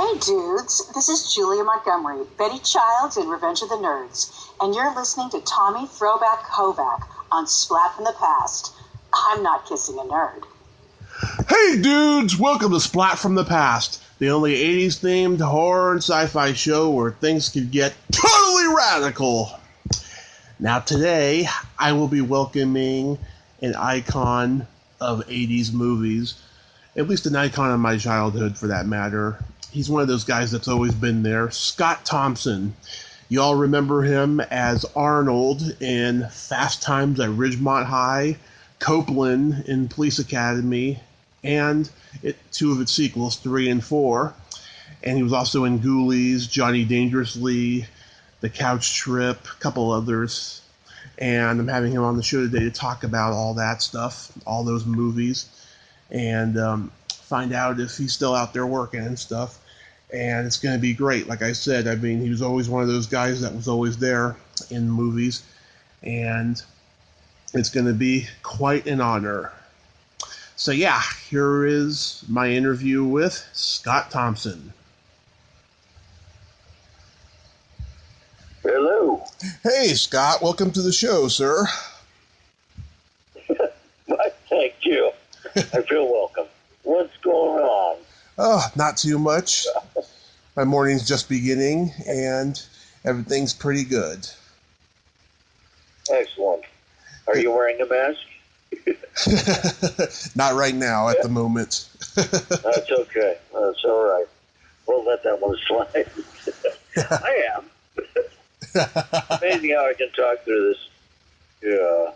Hey dudes, this is Julia Montgomery, Betty Childs in Revenge of the Nerds, and you're listening to Tommy Throwback Kovac on Splat from the Past. I'm not kissing a nerd. Hey dudes, welcome to Splat from the Past, the only 80s themed horror and sci-fi show where things could get totally radical. Now today, I will be welcoming an icon of 80s movies, at least an icon of my childhood for that matter. He's one of those guys that's always been there, Scott Thomson. You all remember him as Arnold in Fast Times at Ridgemont High, Copeland in Police Academy, and two of its sequels, 3 and 4. And he was also in Ghoulies, Johnny Dangerously, The Couch Trip, a couple others. And I'm having him on the show today to talk about all that stuff, all those movies, and find out if he's still out there working and stuff. And it's going to be great. Like I said, I mean, he was always one of those guys that was always there in movies. And it's going to be quite an honor. So yeah, here is my interview with Scott Thomson. Hello. Hey, Scott. Welcome to the show, sir. Thank you. I feel welcome. What's going on? Oh, not too much. My morning's just beginning, and everything's pretty good. Excellent. Are you wearing a mask? Not right now, at the moment. That's okay. That's all right. We'll let that one slide. I am. Amazing how I can talk through this. Yeah.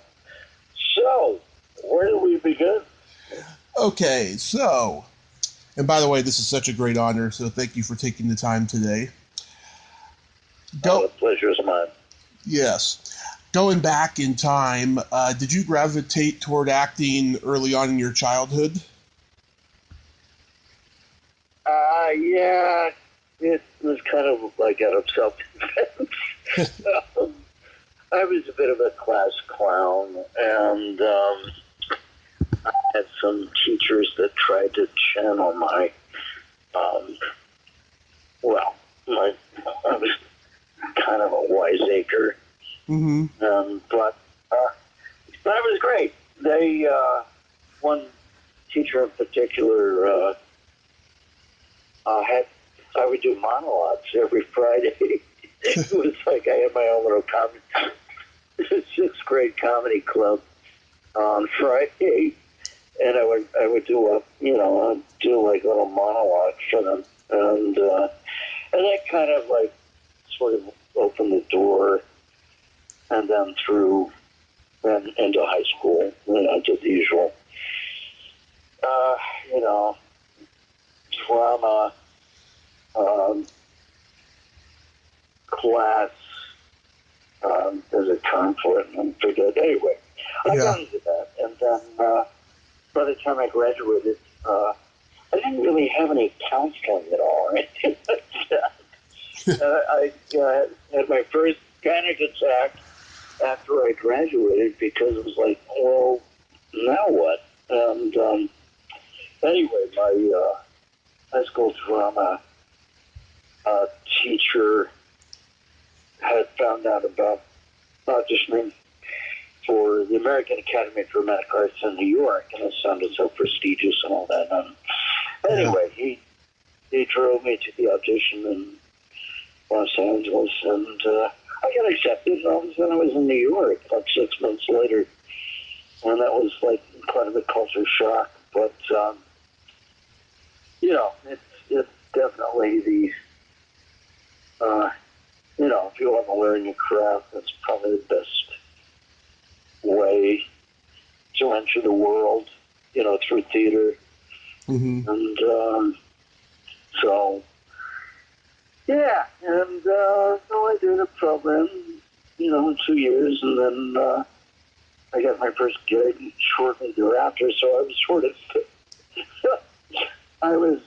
So, where do we begin? Okay, so, and by the way, this is such a great honor, so thank you for taking the time today. The pleasure is mine. Yes. Going back in time, did you gravitate toward acting early on in your childhood? Yeah. It was kind of like out of self-defense. I was a bit of a class clown, and I had some teachers that tried to channel my, I was kind of a wiseacre. Mm-hmm. But it was great. They, one teacher in particular, I would do monologues every Friday. It was like I had my own little sixth grade comedy club on Friday, and I would do I'd do like little monologues for them, and that kind of like sort of opened the door, and then through and into high school, I did the usual, drama. Class, there's a term for it, and I forget. Anyway, I got into that, and then by the time I graduated, I didn't really have any counseling at all or anything like that. I had my first panic attack after I graduated because it was like, well, now what? And anyway, my high school drama teacher had found out about auditioning for the American Academy of Dramatic Arts in New York, and it sounded so prestigious and all that. Anyway, he drove me to the audition in Los Angeles, and I got accepted, and all of a sudden I was in New York like 6 months later, and that was like kind of a culture shock, but it's definitely the if you want to learn your craft, that's probably the best way to enter the world, through theater. Mm-hmm. And so I did a program, in 2 years, and then I got my first gig shortly thereafter, so I was sort of, I was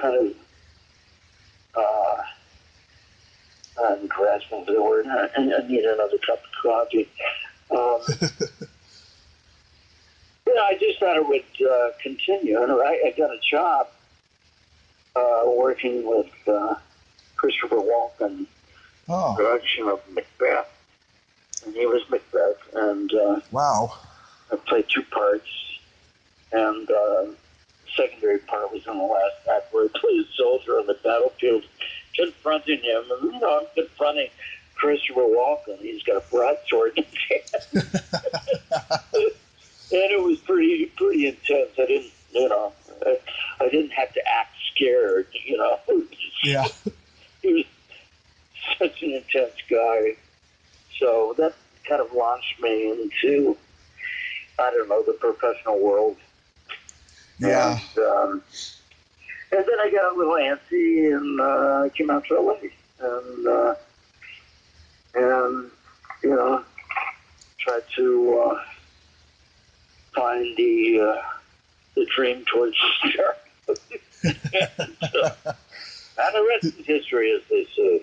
kind of, I'm grasping for the word. I need another cup of coffee. I just thought it would continue. And I got a job working with Christopher Walken, production of Macbeth. And he was Macbeth. And wow. I played two parts. And the secondary part was in the last act where I played a soldier on the battlefield confronting him. And, I'm confronting Christopher Walken. He's got a broadsword in his hand. And it was pretty intense. I didn't, I didn't have to act scared, Yeah. He was such an intense guy. So that kind of launched me into, I don't know, the professional world. Yeah. And then I got a little antsy and I came out to LA. And tried to find the dream towards star. And the rest is history, as they say.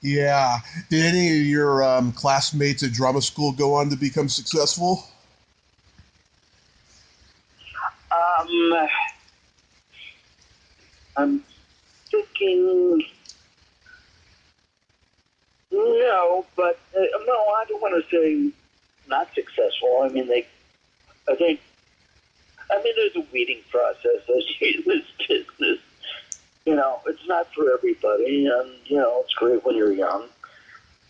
Yeah. Did any of your classmates at drama school go on to become successful? I'm thinking no, but no, I don't want to say not successful. I mean, there's a weeding process as in this business. It's not for everybody, and it's great when you're young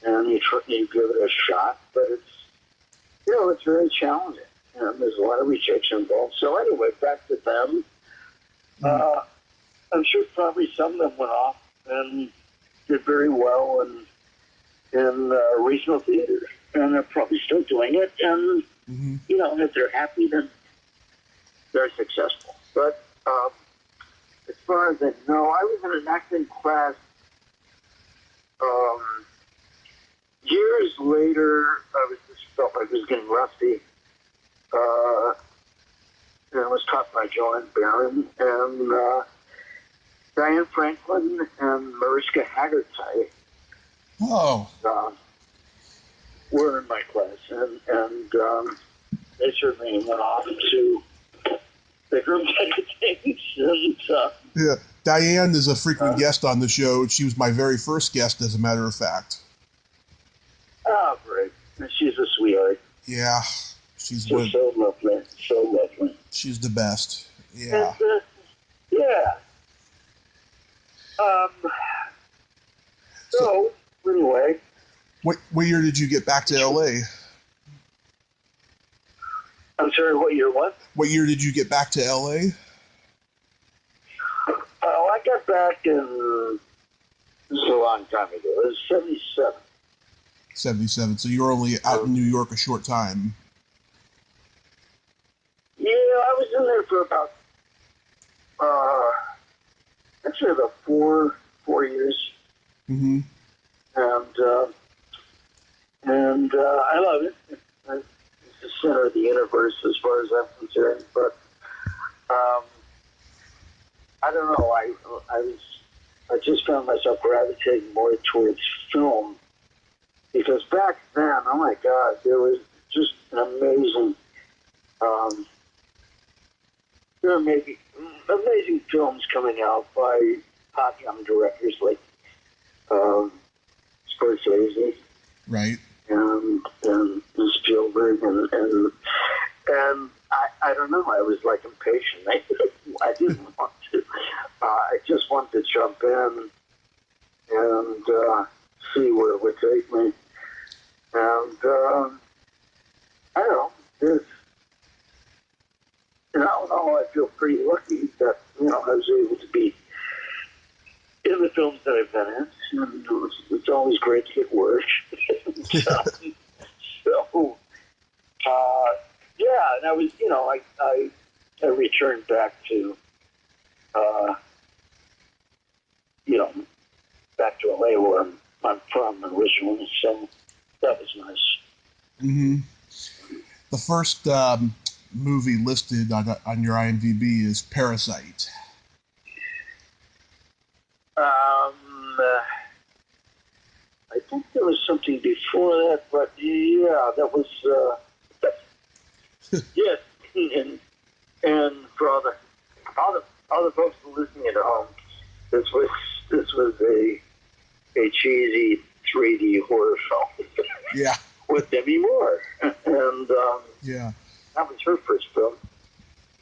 and you give it a shot, but it's very challenging. There's a lot of rejection involved. So anyway, back to them. I'm sure probably some of them went off and did very well in regional theaters, and they're probably still doing it. And if they're happy, then they're successful. But as far as I know, I was in an acting class years later. I just felt like I was getting rusty. And it was taught by Joanne Barron and Diane Franklin and Mariska Hargitay. Oh. Were in my class, and they certainly went off to bigger and better things. And, yeah, Diane is a frequent guest on the show. She was my very first guest, as a matter of fact. Oh, great. She's a sweetheart. Yeah. She's so lovely. So lovely. She's the best. Yeah. And, yeah. So, anyway. What year did you get back to LA? I'm sorry, what year what? What year did you get back to LA? Oh, I got back in, this is a long time ago. It was 77. 77. So you were only out in New York a short time. Yeah, I was in there for about, actually about four years. Mm-hmm. And I love it. It's the center of the universe as far as I'm concerned. But I don't know. I just found myself gravitating more towards film because back then, oh my God, there was just an amazing. There are maybe amazing films coming out by hot young directors like Scorsese, right, and Spielberg, and I don't know. I was like impatient. I didn't want to. I just wanted to jump in and see where it would take me. And I don't know. I feel pretty lucky that I was able to be in the films that I've been in. And it's always great to get work. Yeah, and I was, I returned back to, back to LA where I'm from originally, so that was nice. Mm-hmm. The first movie listed on your IMDb is Parasite. I think there was something before that, but yeah, that was, yes, and for all the folks listening at home, this was a cheesy 3D horror film. Yeah. With Demi Moore, and yeah, that was her first film,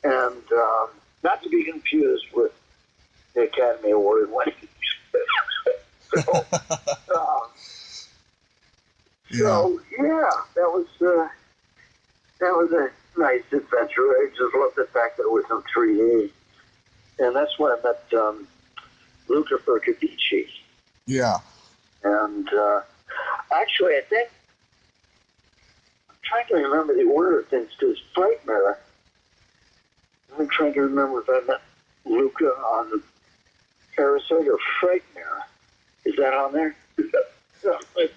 and not to be confused with the Academy Award winning. So that was a nice adventure. I just love the fact that it was in 3D, and that's where I met Luca Fercavici. Yeah, and actually, I think. I'm trying to remember the order of things because Frightmare. I'm trying to remember if I met Luca on Parasite or Frightmare. Is that on there? So, I'm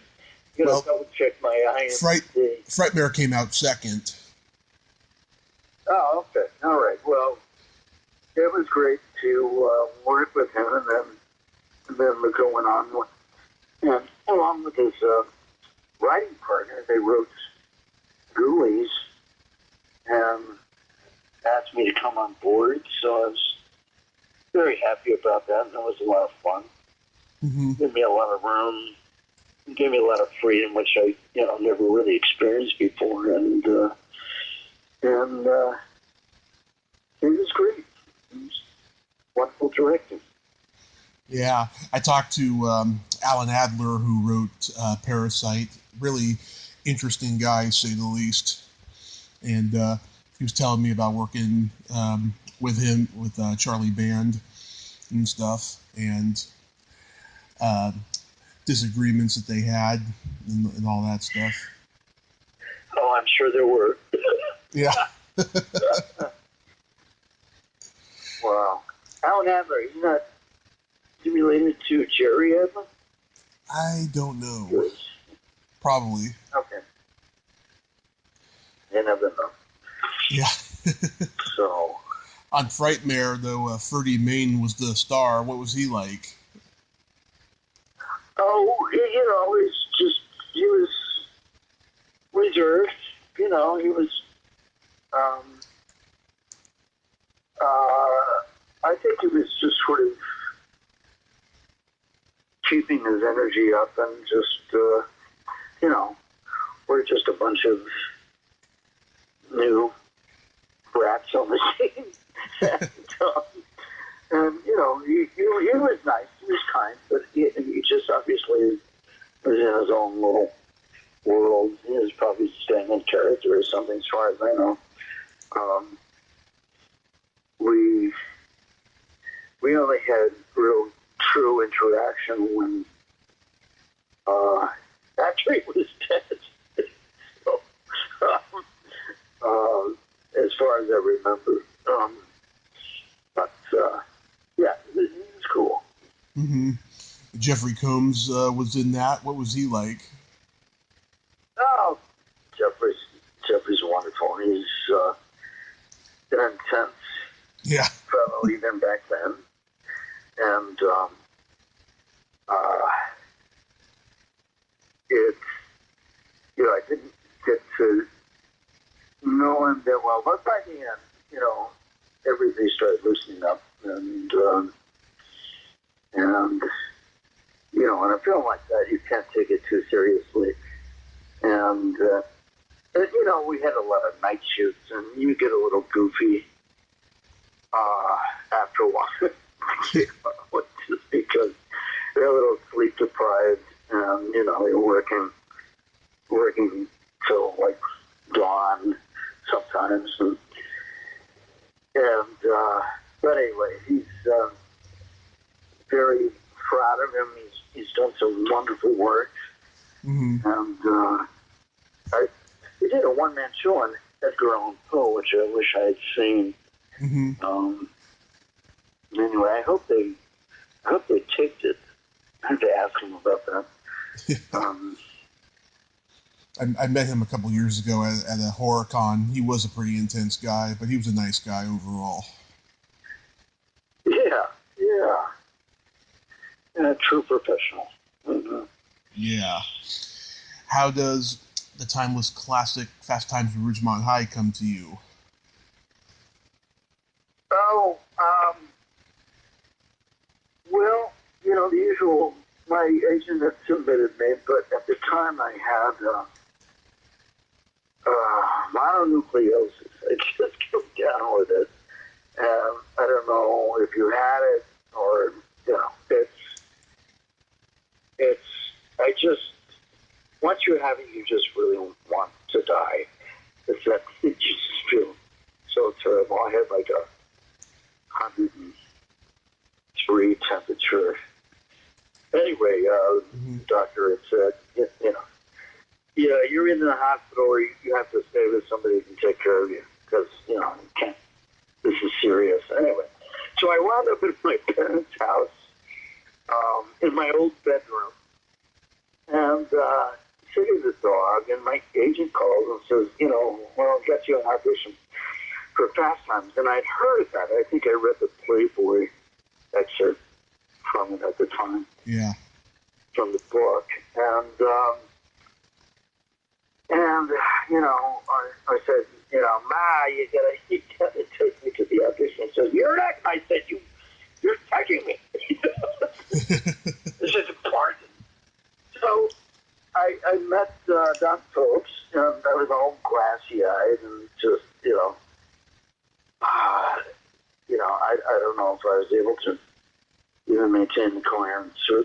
gonna double check my IMDb. Frightmare came out second. Oh, okay. All right. Well, it was great to work with him, and then Luca went on, and along with his writing partner, they wrote Ghoulies, and asked me to come on board, so I was very happy about that, and it was a lot of fun. Mm-hmm. Gave me a lot of room, gave me a lot of freedom, which I, never really experienced before, and it was great. It was wonderful directing. Yeah, I talked to Alan Adler, who wrote Parasite. Really interesting guy, to say the least. And he was telling me about working with him, with Charlie Band and stuff, and disagreements that they had and all that stuff. Oh, I'm sure there were. Yeah. Wow. Alan Adler, he's not related to Jerry Adler? I don't know. Probably. Okay. You never know. Yeah. So. On Frightmare, though, Freddie Main was the star. What was he like? Oh, he was reserved. He was, I think he was just sort of keeping his energy up and just, we're just a bunch of new brats on the scene. And he was nice, he was kind, but he just obviously was in his own little world. He was probably staying in character or something, as far as I know. We only had real true interaction when after he was dead. So, as far as I remember. Yeah, it was cool. Mm-hmm. Jeffrey Combs was in that. What was he like? Oh, Jeffrey's wonderful. He's an intense fellow even back then. And I didn't get to know him that well, but by the end, everybody started loosening up, and in a film like that, you can't take it too seriously. And we had a lot of night shoots, and you get a little goofy after a while, just because they're a little sleep deprived, and you're working till like dawn sometimes, and but anyway, he's very proud of him. He's done some wonderful work, and he did a one-man show on Edgar Allan Poe, which I wish I had seen. Anyway, I hope they taped it. I have to ask him about that. I met him a couple years ago at a horror con. He was a pretty intense guy, but he was a nice guy overall. And a true professional. Yeah. How does the timeless classic Fast Times at Ridgemont High come to you? Oh, well, the usual. My agent had submitted me, but at the time I had mononucleosis. I just came down with it. And I don't know if you had it or, I just, once you have it, you just really want to die. It's that, you just feel so terrible. I had like a 103 temperature. Anyway, the doctor had said, you're in the hospital, or you have to stay with somebody who can take care of you, because, you can't, this is serious. Anyway, so I wound up in my parents' house, in my old bedroom, and sitting the dog, and my agent calls and says, I'll get you an audition for Fast Times. And I'd heard that. I think I read the Playboy excerpt from it at the time. Yeah. From the book. And I said, Ma, you gotta take me to the audition. He says, you're not. I said, you're touching me. This is a pardon. So I met Don Phillips, and I was all glassy-eyed and just, I don't know if I was able to even maintain the coherence or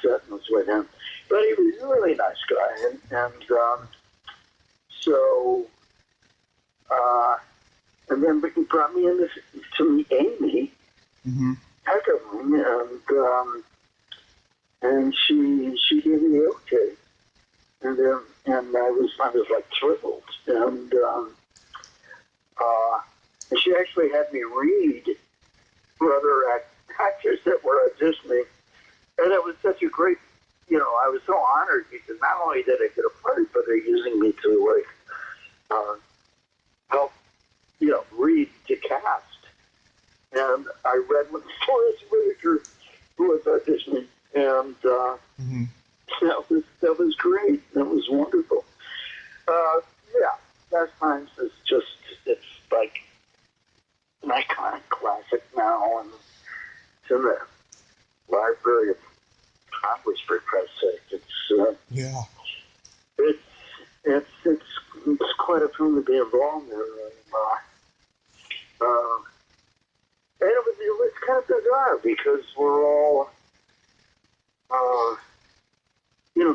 sentence with him. But he was a really nice guy, and then he brought me in to meet Amy Heckerling, and she gave me the okay, and I was like thrilled, and she actually had me read for other actors that were auditioning, and it was such a great, I was so honored because not only did I get a part, but they're using me to help, read to cast. And I read with Forrest Whitaker, who was auditioning, and that was great. That was wonderful. Fast Times is just, it's like an iconic classic now, and it's in the Library of Congress, for Christ's sake. It's quite a film to be involved in, and it was kind of bizarre because we're all,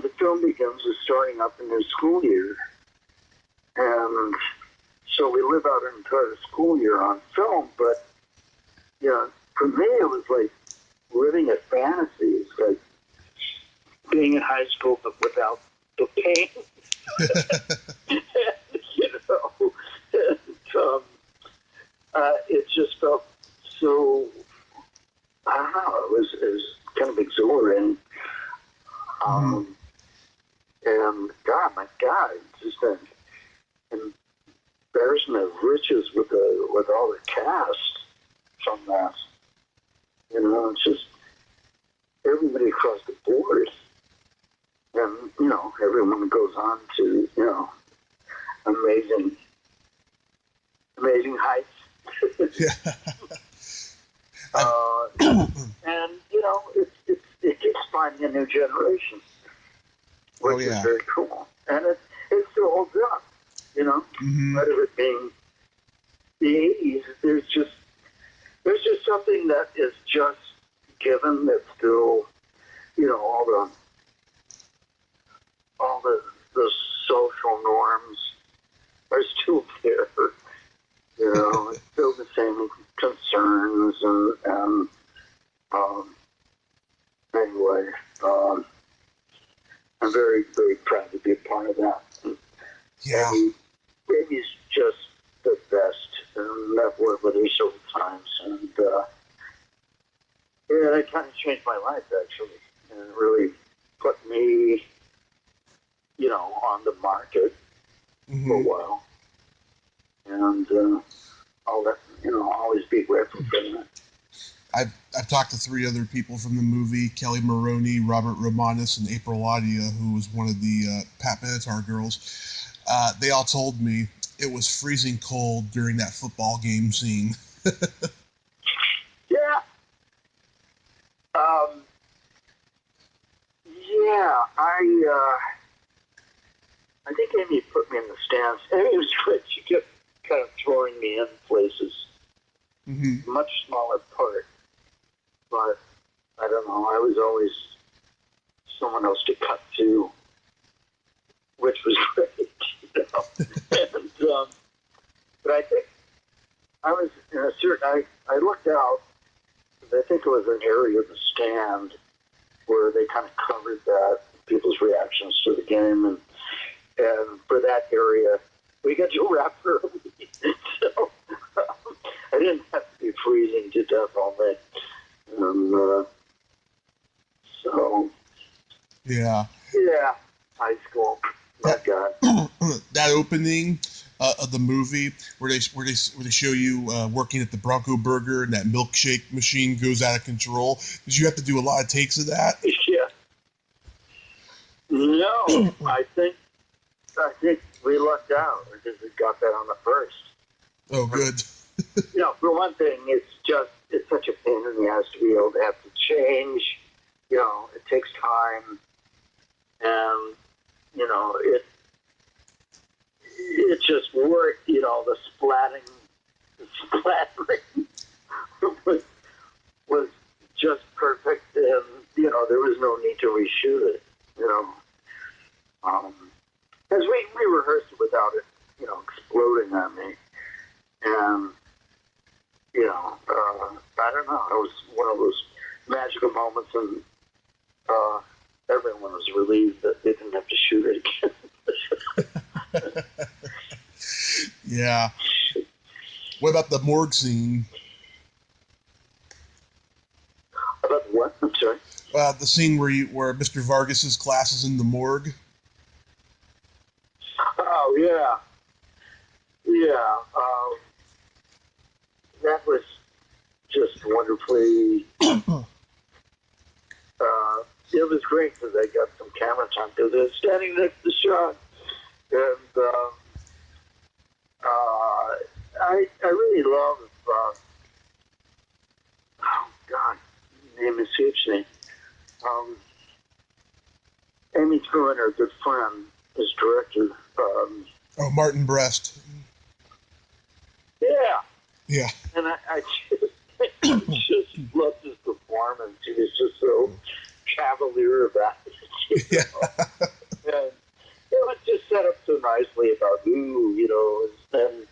the film begins with starting up in the school year, and so we live out an entire school year on film. But for me, it was like living a fantasy. It's like being in high school, but without the pain. It just felt so, I don't know, it was kind of exhilarating. And my God, just an embarrassment of riches with all the cast from that. It's just everybody across the board. And, everyone goes on to, amazing heights. And, it keeps finding a new generation, which is very cool. And it still holds up, Part of it being the 80s, there's just something that is just given that still, all the social norms are still there. It's still the same concerns and anyway, I'm very, very proud to be a part of that. Yeah. Amy's just the best, and I've worked with her several times, and that kind of changed my life, actually, and really put me, on the market for a while. And I'll always be grateful for that. I've talked to 3 other people from the movie: Kelly Maroney, Robert Romanus, and April Adia, who was one of the Pat Benatar girls. They all told me it was freezing cold during that football game scene. I think Amy put me in the stands. Amy was great. She kept kind of throwing me in places. Mm-hmm. Much smaller part. But, I don't know, I was always someone else to cut to, which was great, you know. And, but I think I was in a certain, I looked out, I think it was an area of the stand where they kind of covered that, people's reactions to the game, and for that area, we got to wrap early. So I didn't have to be freezing to death all day. So yeah, high school. My God, that opening of the movie where they show you working at the Bronco Burger and that milkshake machine goes out of control. Did you have to do a lot of takes of that? Yeah. No, I think we lucked out because we got that on the first. Oh, good. You know, for one thing, it's such a pain in the ass to be able to have to change. You know, it takes time, and you know it just worked. You know, the splattering was just perfect, and you know there was no need to reshoot it. You know, because we rehearsed it without it, you know, exploding on me, and you know, I don't know. It was one of those magical moments, and everyone was relieved that they didn't have to shoot it again. Yeah. What about the morgue scene? About what? I'm sorry. The scene where Mr. Vargas's class is in the morgue. Oh yeah. That was just wonderfully. It was great because I got some camera time because I was standing next to Sean, and I really love. Oh God, his name escapes me. Amy threw in her good friend, his director. Martin Brest. Yeah, and I just loved his performance. He was just so cavalier about it. Yeah. And it was just set up so nicely about you know, and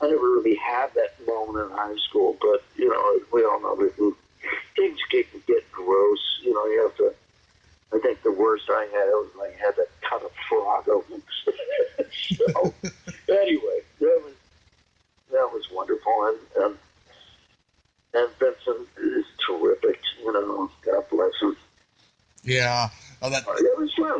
I never really had that moment in high school, but, you know, we all know that things can get gross. You know, you have to, I think the worst I had was when I had to cut a frog open. So, anyway, that was wonderful, and Vincent is terrific. You know, God bless him. Yeah, it was fun. I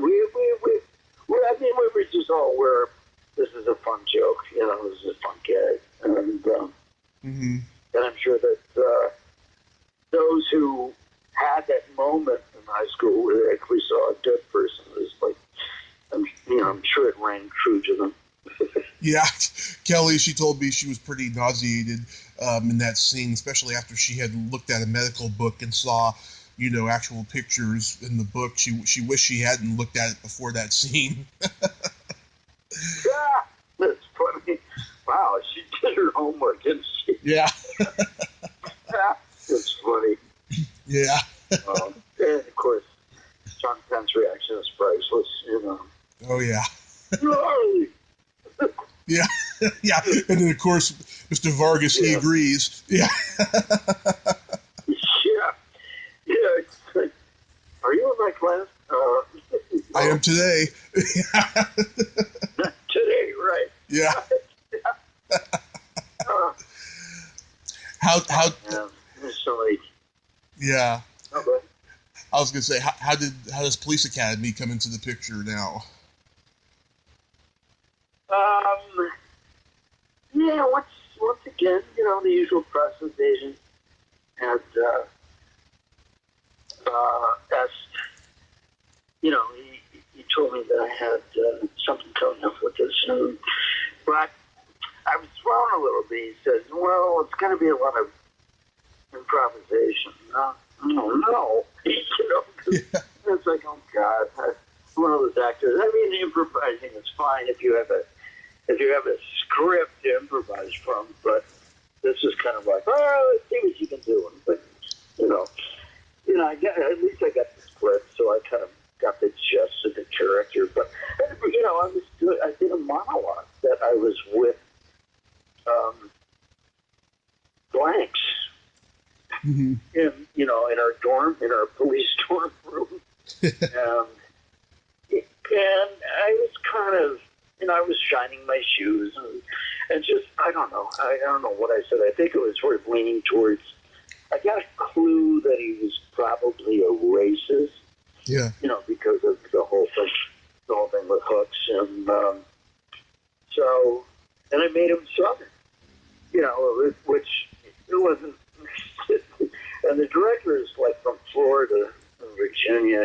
mean, we were just all aware this is a fun joke. You know, this is a fun gag, and I'm sure that those who had that moment in high school where they actually saw a dead person is like, I'm sure it rang true to them. Yeah, Kelly, she told me she was pretty nauseated in that scene, especially after she had looked at a medical book and saw, you know, actual pictures in the book. She wished she hadn't looked at it before that scene. Yeah, that's funny. Wow, she did her homework, didn't she? Yeah. It's funny. Yeah. And of course, John Penn's reaction is priceless, you know. Oh, yeah. Gnarly. Yeah. Yeah. And then, of course, Mr. Vargas, he agrees. Yeah. Yeah. It's like, are you in my class? I am today. Today, right. Yeah. How initially. Yeah. Okay. I was gonna say, how does Police Academy come into the picture now? Yeah, once again, you know, the usual press invasion, and asked, you know, he told me that I had something coming up with this, but I was thrown a little bit. He said, well, it's going to be a lot of improvisation. No, you know, it's like, oh God, one of those actors. I mean, improvising is fine if you have a script to improvise from, but this is kind of like, oh, let's see what you can do. But at least I got the script, so I kind of got the gist of the character. But I did a monologue that I was with blanks in our police dorm room, and I was kind of, I was shining my shoes and just, I don't know what I said. I think it was sort of leaning towards, I got a clue that he was probably a racist. Yeah. Because of the whole thing with hooks, and and I made him Southern, which it wasn't. And the director is like from Florida, Virginia.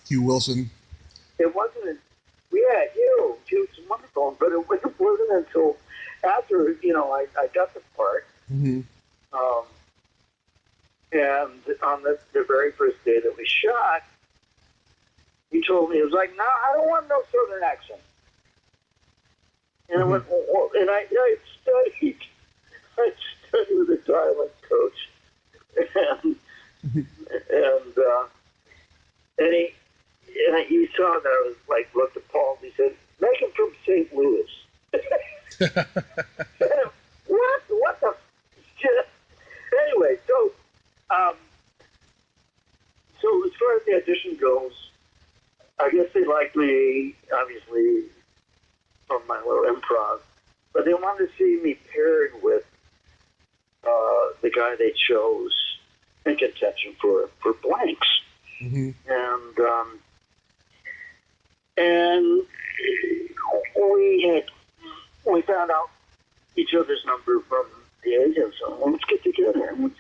Hugh Wilson. It wasn't. He was wonderful, but it wasn't until after I got the part. Mm-hmm. And on the very first day that we shot, he told me, he was like, no, I don't want no Southern accent. And I went, well, and I studied with a dialect coach. And he saw that I was like, looked appalled. He said, make him from St. Louis. What the shit? Anyway, so as far as the audition goes, I guess they liked me, obviously, from my little improv, but they wanted to see me paired with the guy they chose in contention for blanks. Mm-hmm. And we found out each other's number from the agent, so let's get together, and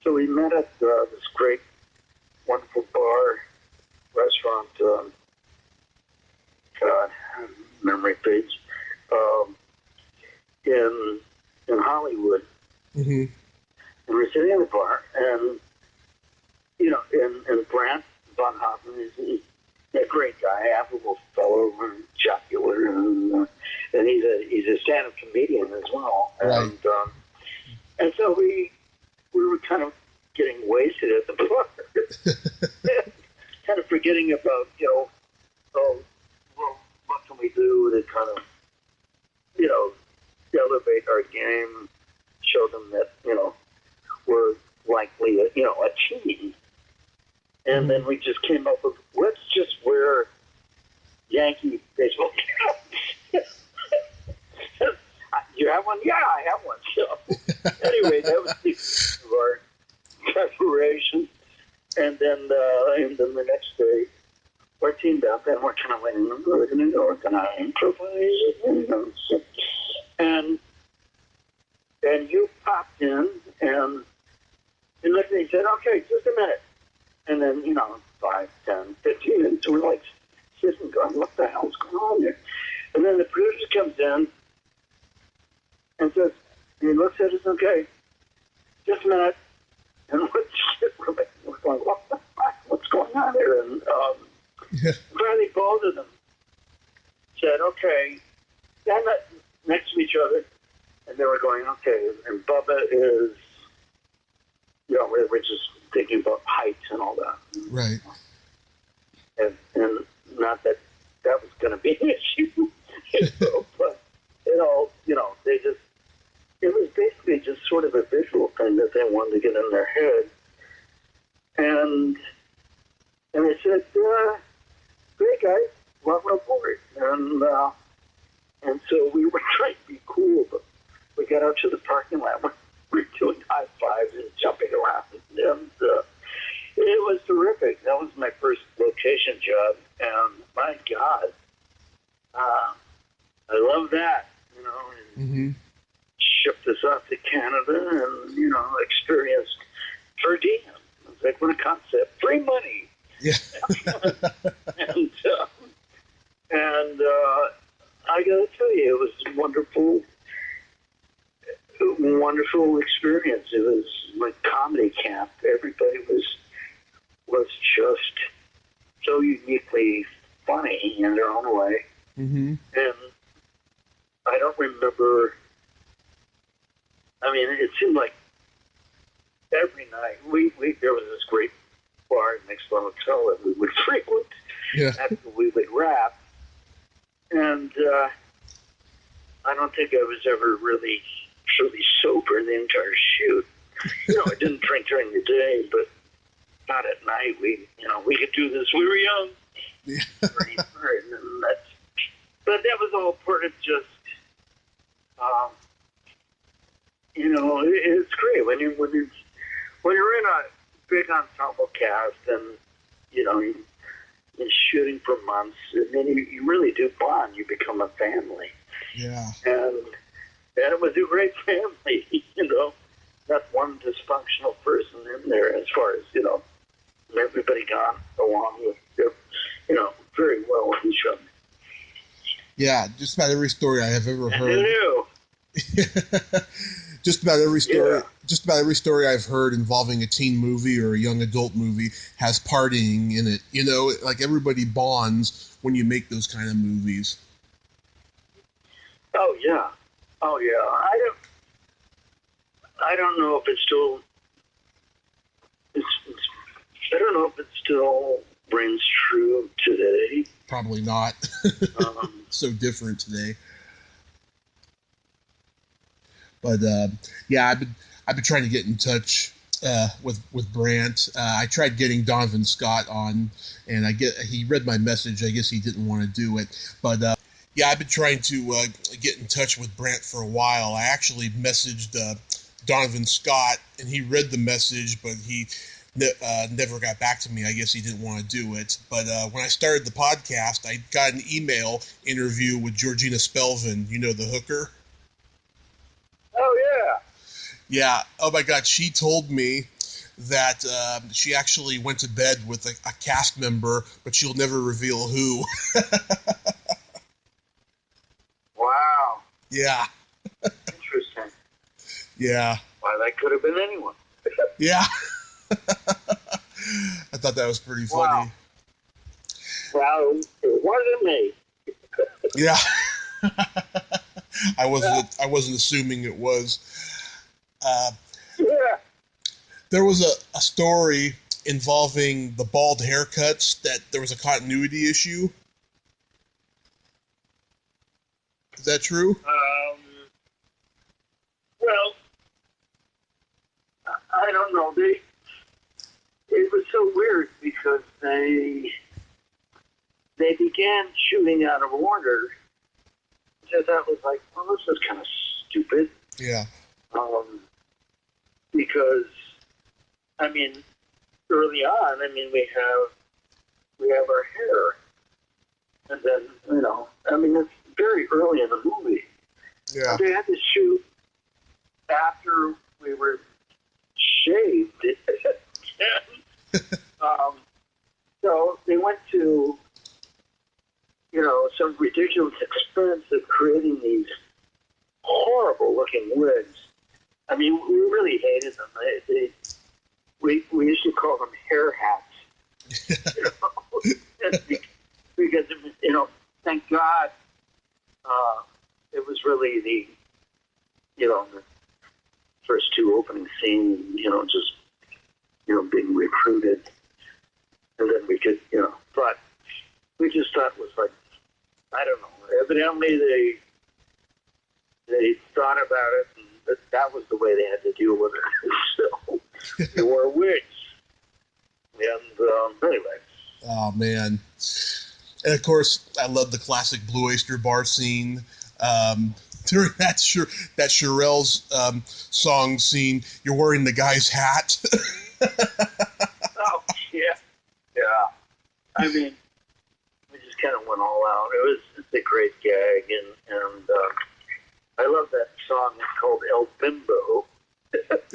so we met at this great, wonderful bar, restaurant, God, memory fades, in Hollywood. Mm-hmm. And we're sitting in the bar, and and Brant Von Hoffman is a great guy, affable fellow, jocular, and he's a stand-up comedian as well. Right. And so we were kind of getting wasted at the bar, kind of forgetting about what can we do to kind of elevate our game, show them that we're likely a team. And then we just came up with, let's just wear Yankee baseball caps. You have one? Yeah, I have one. So anyway, that was the of our preparation. And then the next day, we're teamed up, and we're kind of waiting. We're going to improvise. And you popped in, and looked at me and said, okay, just a minute. And then, 5, 10, 15 minutes, we're like sitting going, what the hell's going on there? And then the producer comes in and says, and he looks at us, okay, just a minute. And we're going, what the fuck? What's going on here? And finally, both of them said, okay, stand up next to each other. And they were going, okay, and Bubba is, we're just thinking about height and all that. Right. And not that was going to be an issue, but it was basically just sort of a visual thing that they wanted to get in their head. And they said, great guys, welcome aboard. And so we were trying to be cool, but we got out to the parking lot. We're doing high fives and jumping around, and it was terrific. That was my first location job, and my God, I love that. And mm-hmm. shipped us off to Canada, and experienced per diem. It's like, what a concept! Free money. Yeah. and I got to tell you, it was wonderful. a wonderful experience. It was like comedy camp. Everybody was just so uniquely funny in their own way. Mm-hmm. And I don't remember. I mean, it seemed like every night there was this great bar next to the hotel that we would frequent after we would rap. And I don't think I was ever really sober the entire shoot. I didn't drink during the day, but not at night. We could do this. We were young. Yeah. But that was all part of just, it's great when you're in a big ensemble cast and you're shooting for months, and then you really do bond. You become a family. Yeah. And it was a great family. Not one dysfunctional person in there as far as everybody got along with very well with each other. Yeah, just about every story I have ever heard. Who knew? Just about every story I've heard involving a teen movie or a young adult movie has partying in it. Like everybody bonds when you make those kind of movies. Oh yeah. I don't know if it still. I don't know if it still rings true today. Probably not. So different today. But I've been trying to get in touch with Brant. I tried getting Donovan Scott on, and he read my message. I guess he didn't want to do it. But I've been trying to get in touch with Brant for a while. I actually messaged Donovan Scott, and he read the message, but he never got back to me. I guess he didn't want to do it. But when I started the podcast, I got an email interview with Georgina Spelvin, the hooker. Oh, yeah. Yeah. Oh, my God. She told me that she actually went to bed with a cast member, but she'll never reveal who. Wow. Yeah. Interesting. Yeah. Well, that could have been anyone. Yeah. I thought that was pretty funny. Well, it wasn't me. Yeah. I wasn't assuming it was. There was a story involving the bald haircuts that there was a continuity issue. Is that true? Well, I don't know. It was so weird because they began shooting out of order. So that was like, well, this is kind of stupid. Yeah. Because, I mean, early on, we have our hair, and then it's very early in the movie. Yeah. They had to shoot after we were shaved. So they went to, some ridiculous expense of creating these horrible looking wigs. I mean, we really hated them. We used to call them hair hats. Because, thank God, it was really the first two opening scenes, just, being recruited. And then we could, but we just thought it was like, I don't know, evidently they thought about it, and that was the way they had to deal with it. So they wore wigs. And anyway. Oh, man. And, of course, I love the classic Blue Oyster Bar scene. During that Shirelle's song scene, you're wearing the guy's hat. Oh, yeah. Yeah. I mean, we just kind of went all out. It's a great gag, and I love that song. It's called El Bimbo that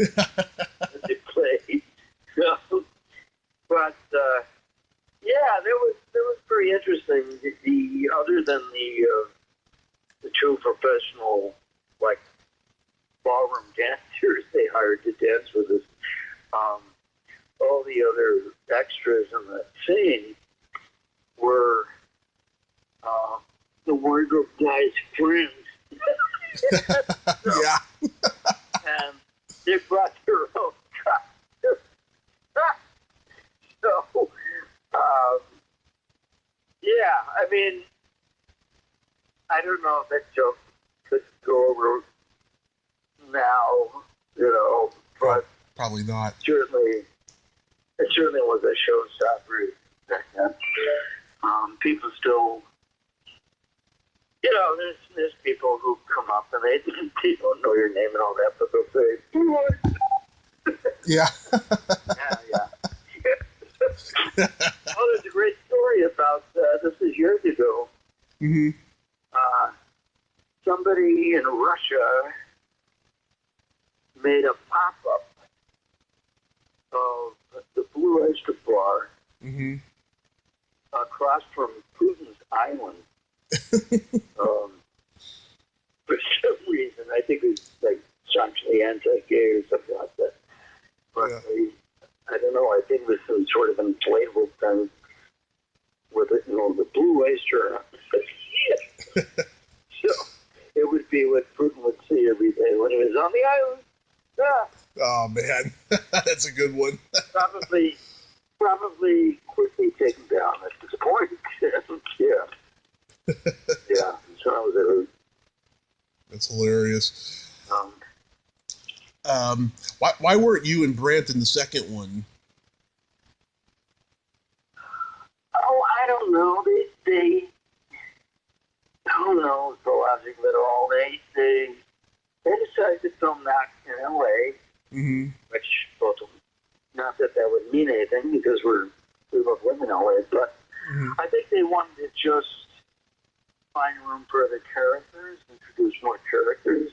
they play. But that was pretty interesting. The other than the true professional ballroom dancers they hired to dance with us. All the other extras in the scene were the wardrobe guy's friends. So, yeah. and they brought their own costumes. So, yeah, I mean, I don't know if that joke could go over now, but probably not. It certainly was a showstopper back then. People still, there's people who come up and they don't know your name and all that, but they'll say, Yeah. yeah. Oh, there's a great story about, this is years ago. Mm-hmm. Somebody in Russia made a pop-up of the Blue Oyster Bar Mm-hmm. across from Putin's Island. For some reason, I think it was like socially anti-gay or something like that. But Yeah. I don't know, I think it was some sort of inflatable thing with it, the Blue Oyster. So it would be what Putin would see every day when he was on the island. Yeah. Oh man, that's a good one. Probably quickly taken down at this point. Yeah. Yeah. So that was it. That's hilarious. Why weren't you and Brant in the second one? Oh, I don't know. They I don't know the logic of it all. They decided to film that in L.A., Mm-hmm. which both of them, not that would mean anything because we both live in L.A., but Mm-hmm. I think they wanted to just find room for other characters, introduce more characters,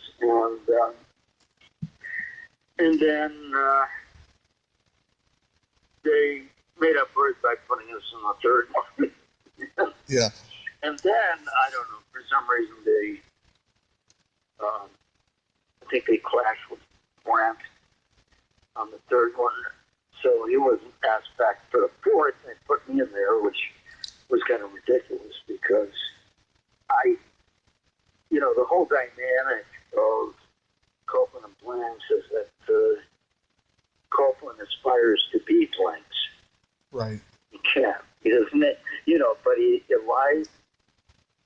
and then they made up for it by putting us in the third one. Yeah. And then, I don't know, for some reason I think they clashed with Brant on the third one. So he wasn't asked back for the fourth, and they put me in there, which was kind of ridiculous because the whole dynamic of Copeland and Blanks is that Copeland aspires to be Blanks. Right. He can't. He doesn't, but he aligns,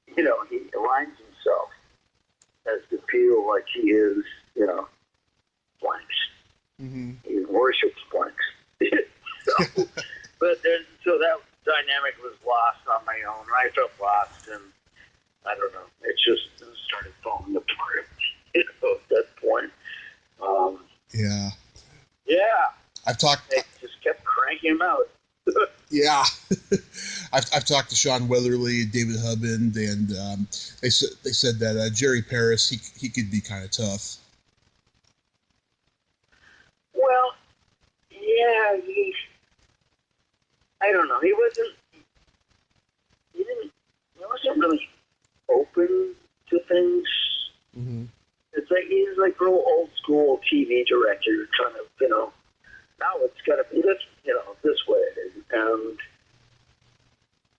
he aligns himself as to feel like he is, Blanks. Mm-hmm. He worships Blanks. So that dynamic was lost on my own. I felt lost, and I don't know. It just started falling apart, at that point. Yeah. Yeah. They just kept cranking him out. Yeah. I've talked to Sean Weatherly, David Hubbard, and they said that Jerry Paris he could be kind of tough. Well, yeah, I don't know. He wasn't really open to things. Mm-hmm. It's like he's like real old school TV director, kind of, now it's got to be this, this way,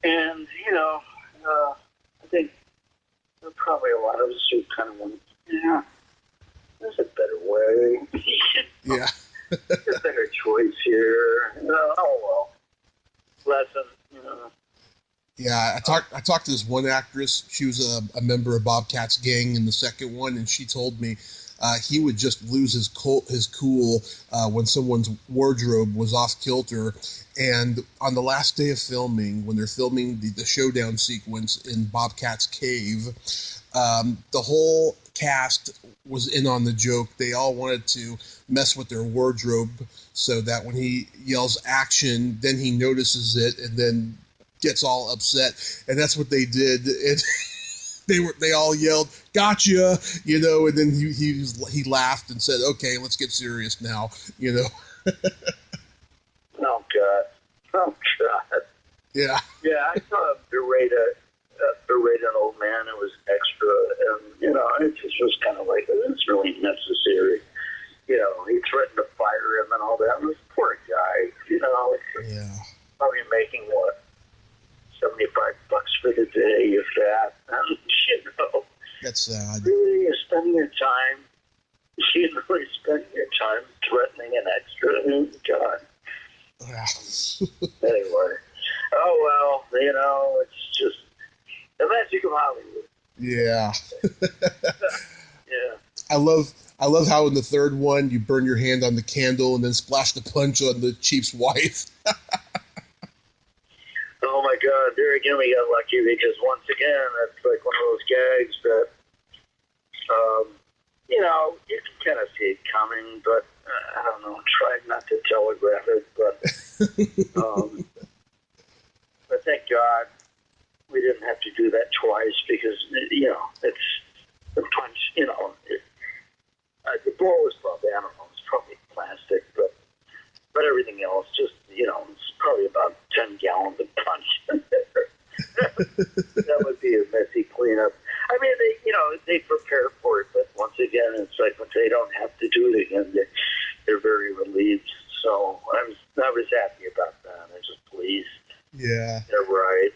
and I think there are probably a lot of us who kind of went, yeah, there's a better way. Yeah. There's a better choice here. Oh well, lesson. Yeah, I talked to this one actress. She was a member of Bobcat's gang in the second one, and she told me he would just lose his cool when someone's wardrobe was off kilter. And on the last day of filming, when they're filming the showdown sequence in Bobcat's cave, the whole cast was in on the joke. They all wanted to mess with their wardrobe so that when he yells action, then he notices it and then gets all upset. And that's what they did. And they all yelled, "Gotcha!" And then he laughed and said, "Okay, let's get serious now." Oh God. Yeah. Yeah, I saw him berate an old man who was extra, and it just was kind of like, it's really necessary. That's sad. Really, you're spending your time. You really spend your time threatening an extra. God. Anyway. Oh, well, it's just the magic of Hollywood. Yeah. Yeah. I love how in the third one you burn your hand on the candle and then splash the punch on the chief's wife. Oh my God! There again, we got lucky because once again, that's like one of those gags that, you can kind of see it coming, but I don't know. Try not to telegraph it, but thank God we didn't have to do that twice because it's the punch. The blow was probably, I don't know, it's probably plastic, but everything else just, it's probably about 10 gallons of punch in there. That would be a messy cleanup. I mean, they prepare for it, but once again, it's like when they don't have to do it again, they're very relieved. So I was happy about that. I was just pleased. Yeah. They're right.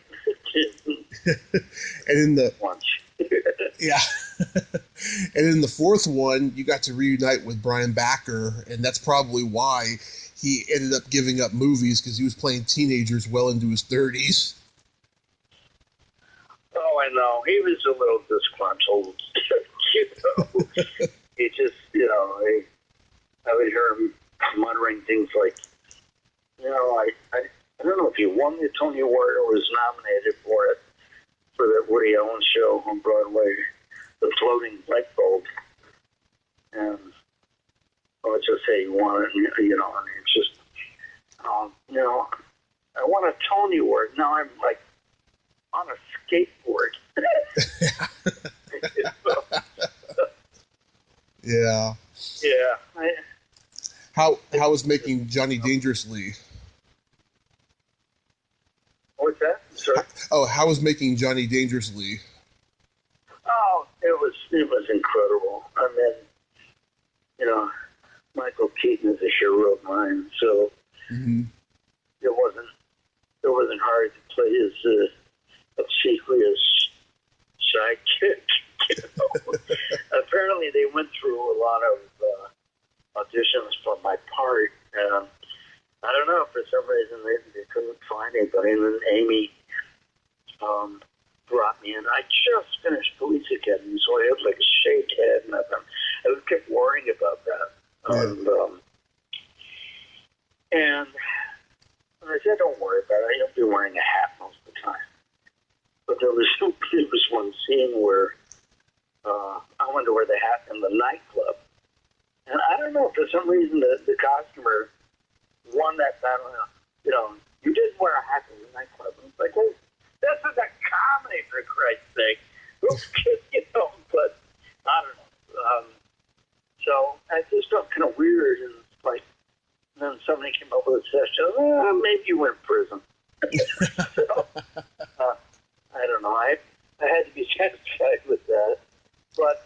And in the punch. Yeah. And in the fourth one, you got to reunite with Brian Backer, and that's probably why he ended up giving up movies, because he was playing teenagers well into his 30s. Oh, I know. He was a little disgruntled. He just, I would hear him muttering things like, I don't know if he won the Tony Award or was nominated for it, for that Woody Allen show on Broadway, The Floating Light Bulb. And let's just say he won it, and it's just, I won a Tony Award. Now I'm like on a skateboard. Yeah. Yeah. How was making Johnny Dangerously? What's that? Sorry? Oh, how was making Johnny Dangerously? Oh, it was incredible. I mean, Michael Keaton is a hero of mine, so it wasn't hard to play his obsequious sidekick. Apparently, they went through a lot of auditions for my part, and I don't know, for some reason they couldn't find anybody, and then Amy brought me in. I just finished Police Academy, so I had like a shaved head, and I kept worrying about that. And I said, don't worry about it. You'll be wearing a hat most of the time. But there was one scene where I wanted to wear the hat in the nightclub. And I don't know, for some reason, the costumer won that battle. You didn't wear a hat in the nightclub. And it's like, well, this is a comedy, for Christ's sake. But I don't know. So I just felt kind of weird, and like, then somebody came up with a suggestion, maybe you were in prison. So, I don't know. I had to be satisfied with that. But,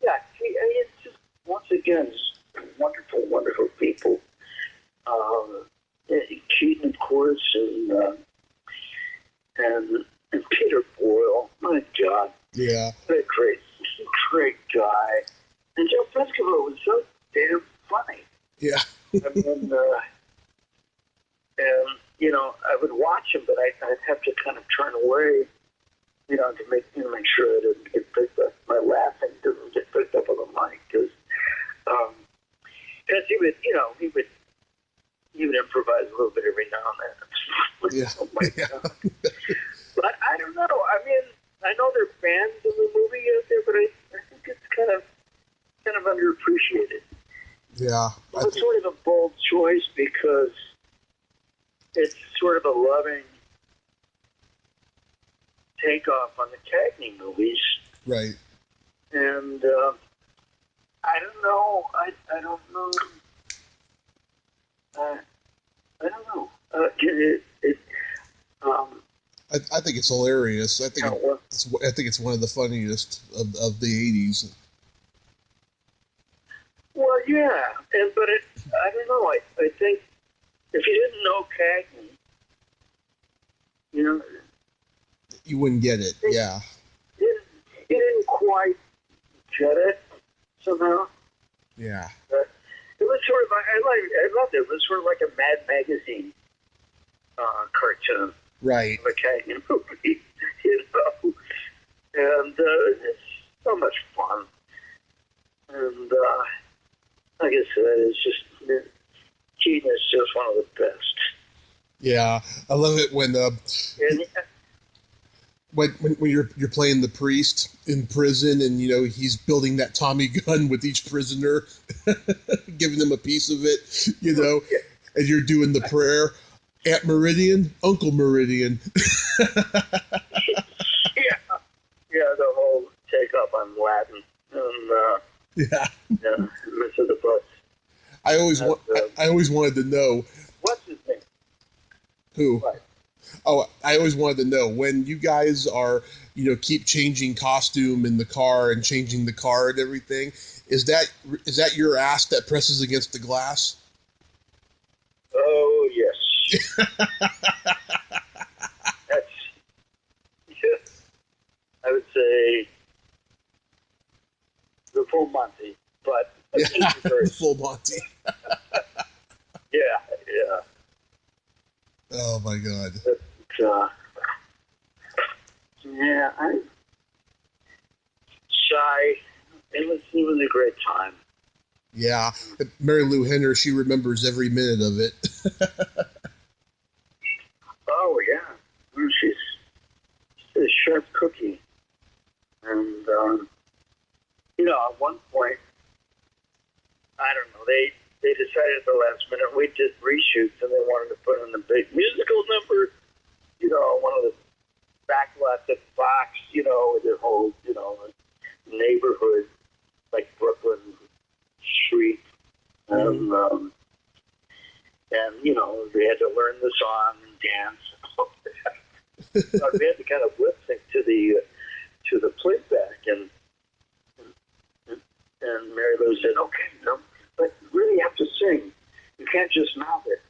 it's just, once again, just wonderful, wonderful people. Keaton, of course, and Peter Boyle. My God. Yeah. What a great guy. And Joe Piscopo was so damn funny. Yeah. I mean, I would watch him, but I'd have to kind of turn away, to make sure that it didn't get picked up. My laughing didn't get picked up on the mic, because he would improvise a little bit every now and then. Yeah. Oh my God. But I don't know. I mean, I know there are fans of the movie out there, but I think it's kind of underappreciated. Yeah. It's sort of a bold choice because it's sort of a loving takeoff on the Cagney movies. Right. And I don't know. I don't know. I don't know. I think it's hilarious. I think it's one of the funniest of the 80s. Well, yeah, but I don't know. I think if you didn't know Cagney, you wouldn't get it. Yeah. You didn't quite get it somehow. Yeah. It was sort of, I loved it. It was sort of like a Mad Magazine cartoon. Right. Of a Canyon movie, you know. And it's so much fun. And like I said, it's just, Keaton is just one of the best. Yeah, I love it when you're playing the priest in prison, and you know he's building that Tommy gun with each prisoner, giving them a piece of it, you know, and you're doing the prayer, Aunt Meridian, Uncle Meridian. Yeah, the whole take up on Latin and Mr. the Bus. I always wanted to know. What's his name? Who? What? Oh, I always wanted to know when you guys are, you know, keep changing costume in the car and changing the car and everything. Is that your ass that presses against the glass? Oh yes. That's. I would say the full Monty, but the full Monty. Yeah. Oh my God. I'm shy. It was a great time. Yeah, Mary Lou Henner, she remembers every minute of it. Oh yeah, she's a sharp cookie, and you know, at one point, I don't know, they decided at the last minute we did reshoots, and they wanted to put in a big musical number, you know, one of the backlots at Fox, you know, with their whole, you know, neighborhood, like Brooklyn Street, and you know, they had to learn the song and dance. So they had to kind of lip sync to the playback, and Mary Lou said, "Okay, you know, but you really have to sing. You can't just mouth it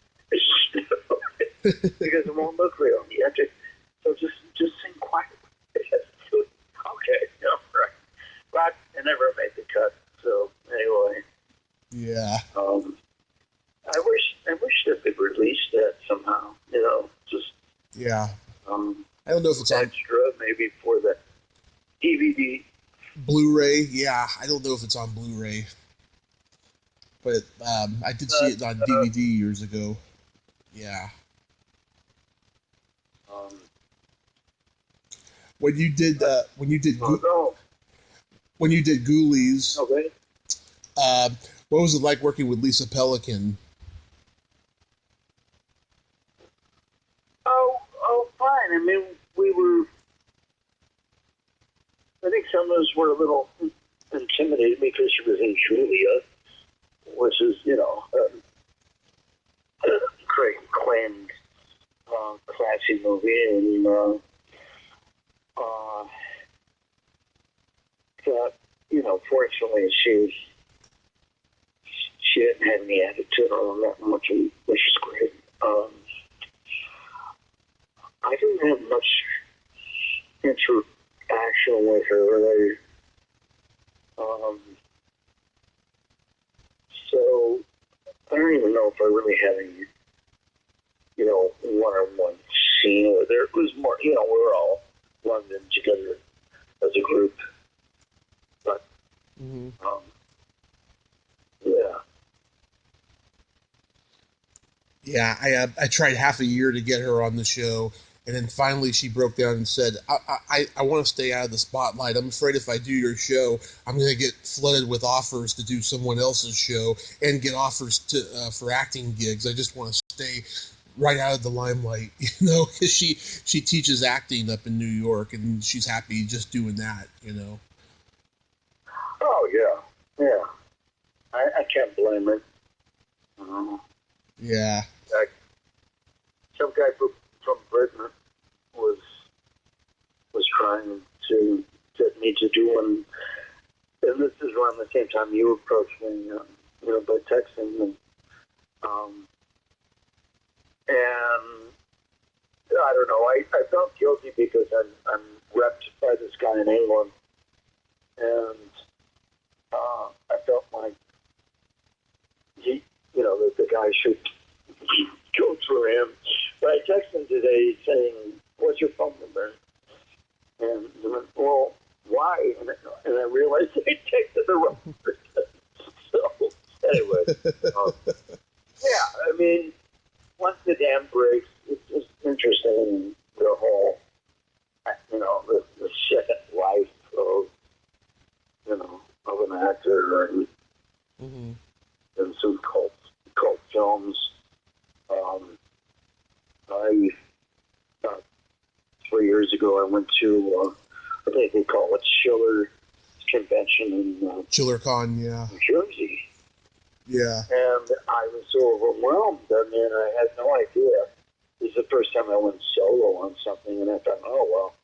because it won't look real. You have to, so just sing quietly." Okay, you know, right. But it never made the cut. So anyway, yeah. I wish they could release that somehow. You know, just yeah. I don't know if it's extra maybe for the DVD. Blu-ray, yeah. I don't know if it's on Blu-ray, but I did see it on DVD years ago. Yeah. When you did Ghoulies, Okay. what was it like working with Lisa Pelican? Oh, fine. I mean, I think some of us were a little intimidated because she was in Julia, which is, you know, a great, acclaimed, classy movie, and but, you know, fortunately, she didn't have any attitude on that much, which is great. I didn't have much interaction with her. So I don't even know if I really had any, you know, one-on-one scene with her. It was more, you know, we were all London together as a group. But, yeah. Yeah, I tried half a year to get her on the show, and then finally she broke down and said, I want to stay out of the spotlight. I'm afraid if I do your show, I'm going to get flooded with offers to do someone else's show and get offers for acting gigs. I just want to stay right out of the limelight, you know, because she teaches acting up in New York, and she's happy just doing that, you know. Oh, yeah. I can't blame her. Yeah. Some guy from Britain was trying to get me to do one, and this is around the same time you approached me, you know, by texting, and I don't know, I felt guilty because I'm repped by this guy in England, and I felt like the guy should go through him. But I texted him today saying, "What's your phone number?" And he went, "Well, why?" And I realized I texted the wrong person. So anyway, I mean, once the dam breaks, it's just interesting, the whole, the second life of an actor and some cult films. I 3 years ago, I went to I think they call it Schiller Convention in ChillerCon, yeah. New Jersey. Yeah. And I was so overwhelmed. I mean, I had no idea. This is the first time I went solo on something, and I thought, oh, well.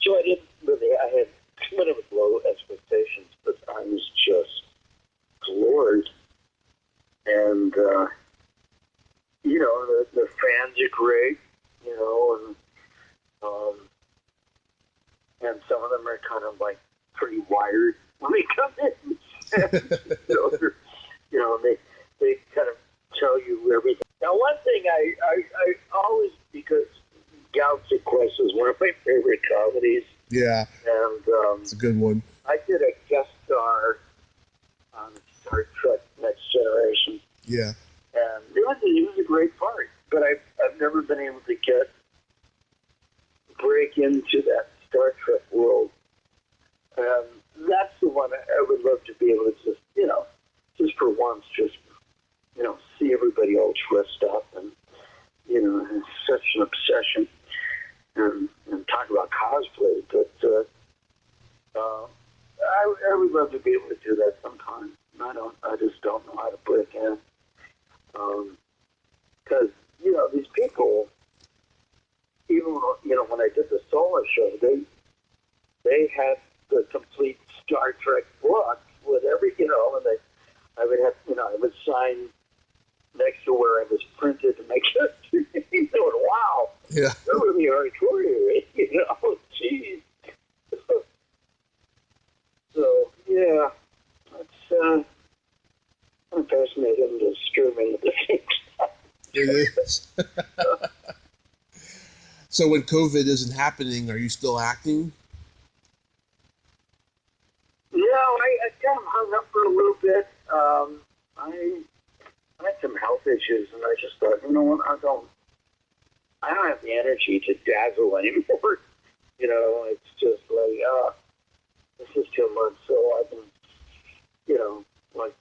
So I didn't really, I had kind of low expectations, but I was just floored. And, the fans are great, and some of them are kind of like pretty wired when they come in. They kind of tell you everything. Now, one thing I always, because Galaxy Quest is one of my favorite comedies. Yeah. And it's a good one. I did a guest star on Star Trek Next Generation. Yeah. And it was a great part. But I've never been able to break into that Star Trek world. That's the one I would love to be able to just for once, see everybody all dressed up and, it's such an obsession and talk about cosplay. But I would love to be able to do that sometime. I just don't know how to break in. Because, these people, even, when I did the solo show, they had the complete Star Trek book with every, and I would have, I would sign next to where I was printed to make sure, wow, yeah, they're really hardcore, geez. So, yeah, it's I'm fascinated and disturbing at the same time. It is. So when COVID isn't happening, are you still acting? I kind of hung up for a little bit. I had some health issues, and I just thought, what, I don't have the energy to dazzle anymore. It's just like, this is too much. So I've been, like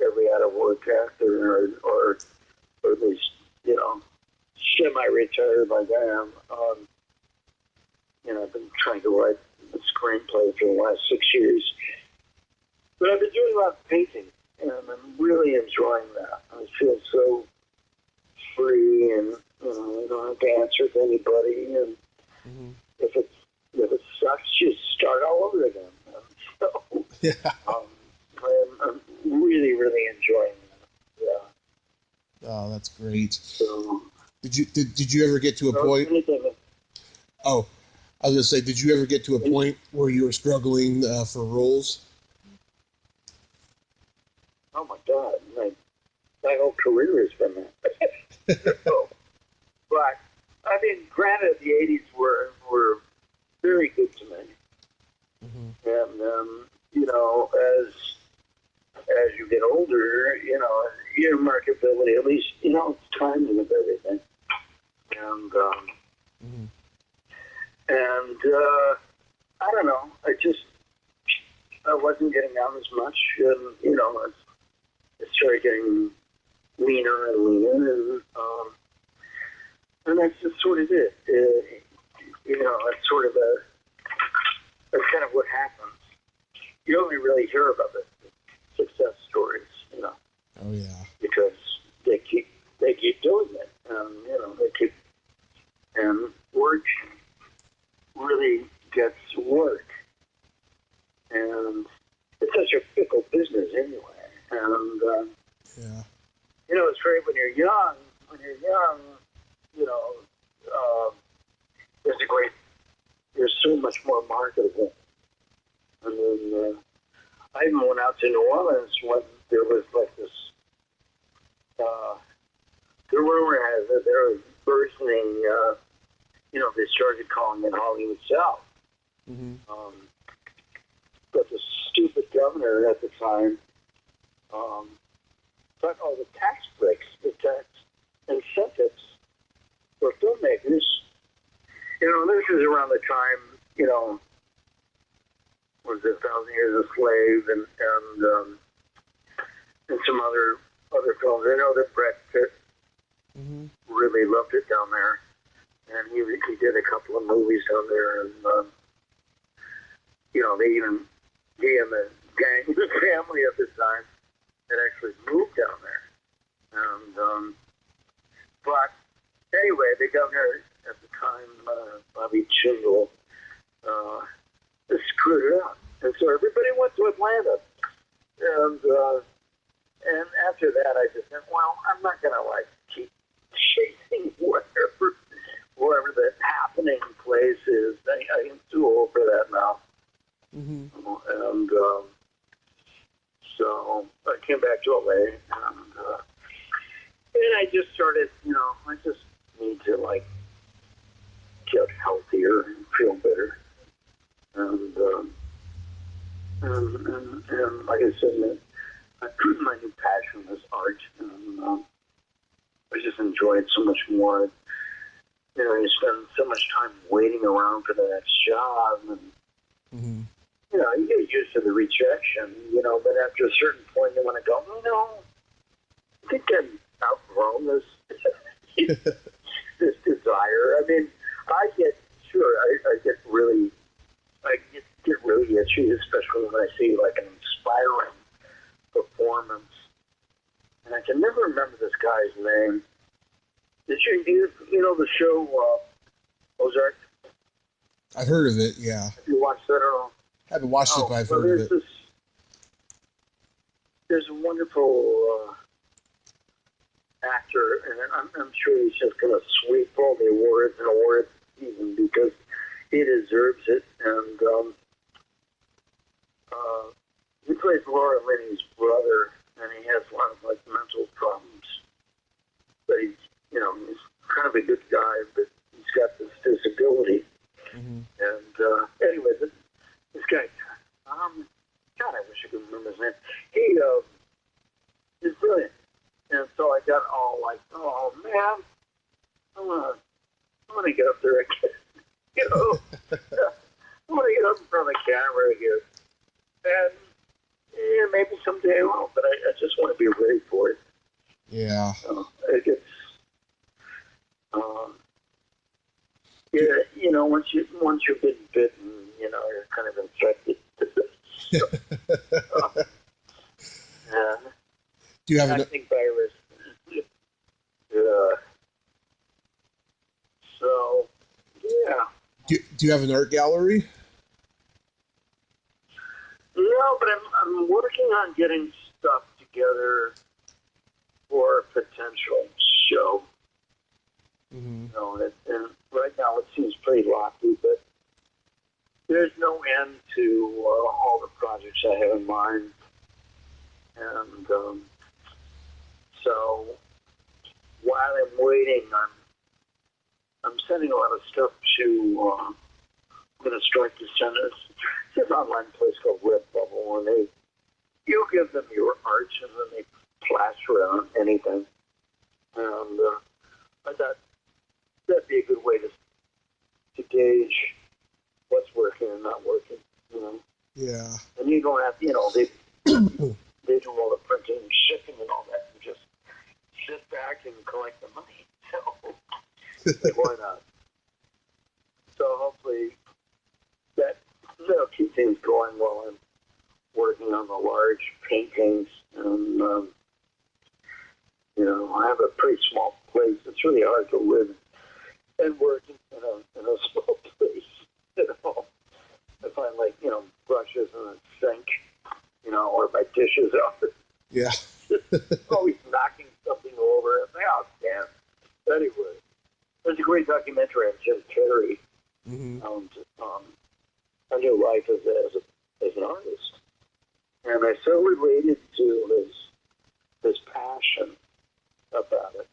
every out of work actor, or at least, semi-retired like I am. I've been trying to write a screenplay for the last 6 years. But I've been doing a lot of painting, and I'm really enjoying that. I feel so free, and I don't have to answer to anybody. And if it sucks, just start all over again. So yeah. I'm really, really enjoying that. Yeah. Oh, that's great. So, did you ever get to a point? Oh, I was gonna say, did you ever get to a point where you were struggling for roles? Oh my God, my whole career has been that. But I mean, granted, the '80s were very good to me, and as you get older, your marketability, at least, timing of everything, and I don't know, I wasn't getting out as much, and I started getting leaner and leaner, and that's just sort of it. It's sort of that's kind of what happens. You only really hear about the success stories, Oh yeah. because they keep doing it, and they keep, and work really gets work, and it's such a fickle business anyway. And yeah. it's great when you're young. There's so much more marketable. And then I even went out to New Orleans when there was like this. The rumor has it there was bursting. They started calling it Hollywood South. Mm-hmm. But the stupid governor at the time got all the tax breaks, the tax incentives for filmmakers. This is around the time, was it 1,000 Years a Slave and some other films. I know that Brett Pitt really loved it down there, and he did a couple of movies down there, and they even the family at the time had actually moved down there, and but anyway, the governor at the time, Bobby Jindal, screwed it up, and so everybody went to Atlanta, and after that, I just said, well, I'm not gonna keep chasing wherever the happening place is. I'm too old for that now. Mm-hmm. And so I came back to LA, and I just started, I just need to get healthier and feel better. And like I said, my new passion is art, and I just enjoy it so much more. You spend so much time waiting around for the next job, and you get used to the rejection, but after a certain point you want to go, I think I'm outgrown this this desire. I mean, I get really itchy, especially when I see an inspiring performance. And I can never remember this guy's name. Did you know the show Ozark? I've heard of it, yeah. Have you watched that at all? I haven't watched it, but I've heard of it. There's a wonderful actor, and I'm sure he's just going to sweep all the awards and awards season because he deserves it. And he plays Laura Linney's brother, and he has a lot of mental problems. But he's kind of a good guy, but he's got this disability. Mm-hmm. And anyway, this guy, God, I wish I could remember his name. He's brilliant. And so I got all oh man, I'm gonna get up there again. I'm gonna get up in front of the camera here. And maybe someday I will, but I just want to be ready for it. Yeah. It gets, once you've been bitten, you're kind of infected. Do you have acting virus? So, yeah. Do you have an art gallery? No, but I'm working on getting stuff together for a potential show. Mm-hmm. And right now it seems pretty lofty, but there's no end to all the projects I have in mind. And so while I'm waiting, I'm sending a lot of stuff to. I'm going to start to send this. It's an online place called Redbubble, and you give them your art, and then they plaster on anything. And I thought that'd be a good way to gauge what's working and not working. Yeah. And you don't have, they do all the printing and shipping and all that, and just sit back and collect the money. So, why not? So hopefully that'll keep things going while I'm working on the large paintings. And, I have a pretty small place. It's really hard to live and work in a small place. I find brushes in a sink, or my dishes out. Yeah. Always knocking something over. And oh, damn. Anyway, there's a great documentary on Jim Carrey. Mm-hmm. A New Life as as an artist. And I so related to his passion about it.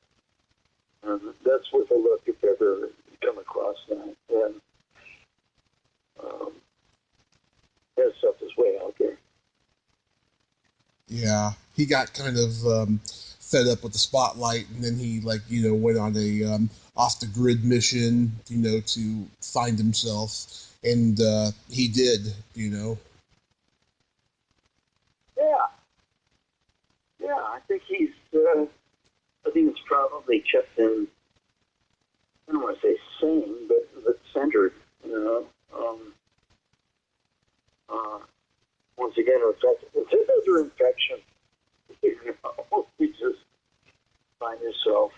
And that's worth a look if you ever come across that. And that stuff is way out there. Yeah, he got kind of fed up with the spotlight, and then he, went on a off-the-grid mission, to find himself, and he did, Yeah. Yeah, I think he's probably kept him, I don't want to say sane, but centered, once again, it's another infection. You just find yourself,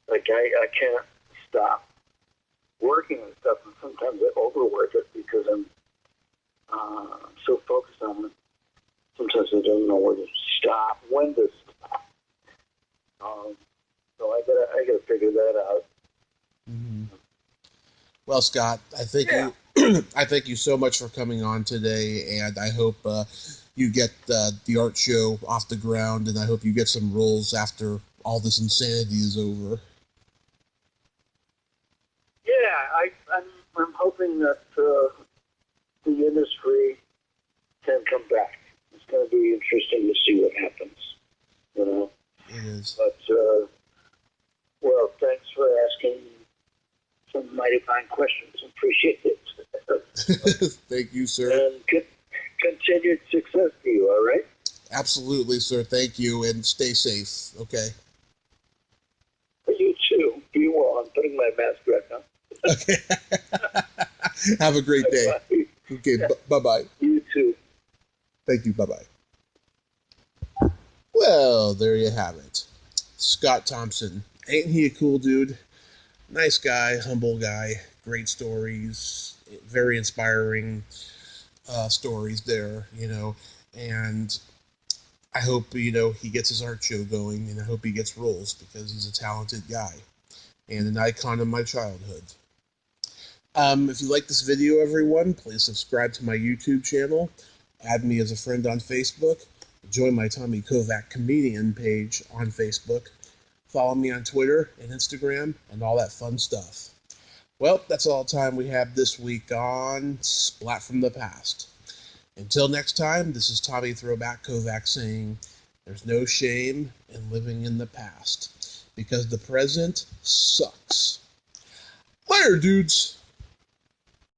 like, I can't stop working and stuff, and sometimes I overwork it because I'm so focused on it. Sometimes I don't know where to stop, when to stop. So I gotta figure that out. Mm-hmm. Well, Scott, I thank you. I thank you so much for coming on today, and I hope you get the art show off the ground, and I hope you get some roles after all this insanity is over. Yeah, I'm hoping that the industry can come back. It's going to be interesting to see what happens. It is. But well, thanks for asking some mighty fine questions. Appreciate it. Thank you, sir. And continued success to you, all right? Absolutely, sir. Thank you, and stay safe, okay? You too. Be well. I'm putting my mask back on. Okay. Have a great day. Bye. Okay, bye-bye. You too. Thank you. Bye-bye. Well, there you have it. Scott Thomson. Ain't he a cool dude? Nice guy, humble guy, great stories, very inspiring stories there, and I hope, he gets his art show going, and I hope he gets roles because he's a talented guy and an icon of my childhood. If you like this video, everyone, please subscribe to my YouTube channel, add me as a friend on Facebook, join my Tommy Kovac comedian page on Facebook, follow me on Twitter and Instagram, and all that fun stuff. Well, that's all the time we have this week on Splat from the Past. Until next time, this is Tommy Throwback Kovac saying, there's no shame in living in the past, because the present sucks. Later, dudes!